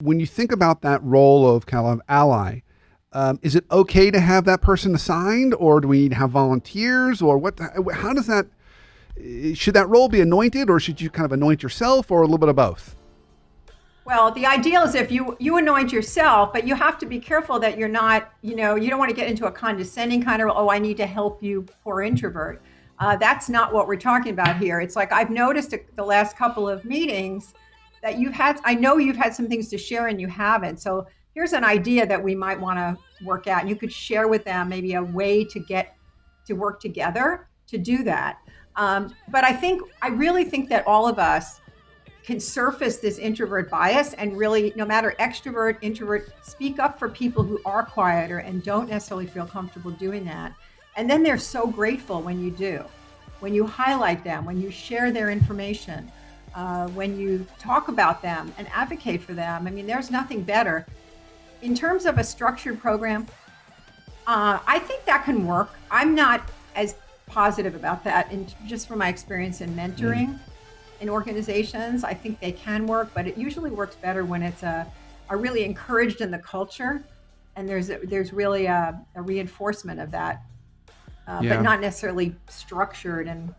When you think about that role of kind of ally, is it okay to have that person assigned, or do we need to have volunteers, or what? How does that? Should that role be anointed, or should you kind of anoint yourself, or a little bit of both? Well, the ideal is if you anoint yourself, but you have to be careful that you're not, you don't want to get into a condescending kind of, oh, I need to help you, poor introvert. That's not what we're talking about here. It's like I've noticed the last couple of meetings that I know you've had some things to share and you haven't. So here's an idea that we might want to work out. And you could share with them maybe a way to get to work together to do that. But I really think that all of us can surface this introvert bias and really, no matter extrovert, introvert, speak up for people who are quieter and don't necessarily feel comfortable doing that. And then they're so grateful when you do, when you highlight them, when you share their information, when you talk about them and advocate for them. I mean, there's nothing better. In terms of a structured program, I think that can work. I'm not as positive about that, just from my experience in mentoring in organizations. I think they can work, but it usually works better when it's a really encouraged in the culture, and there's really a reinforcement of that, but not necessarily structured and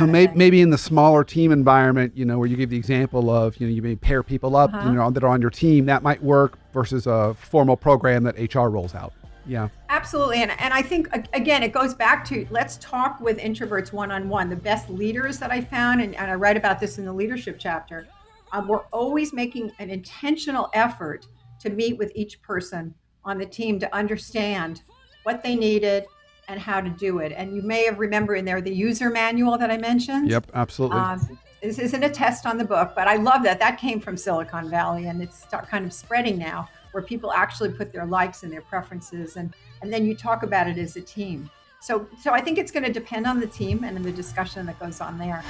Maybe in the smaller team environment, where you give the example of, you may pair people up, that are on your team, that might work versus a formal program that HR rolls out. Yeah. Absolutely. And I think, again, it goes back to, let's talk with introverts one-on-one. The best leaders that I found, and I write about this in the leadership chapter, we're always making an intentional effort to meet with each person on the team to understand what they needed and how to do it. And you may have remembered in there the user manual that I mentioned. Yep, absolutely. This isn't a test on the book, but I love that. That came from Silicon Valley, and it's kind of spreading now, where people actually put their likes and their preferences, and then you talk about it as a team. So I think it's going to depend on the team and in the discussion that goes on there.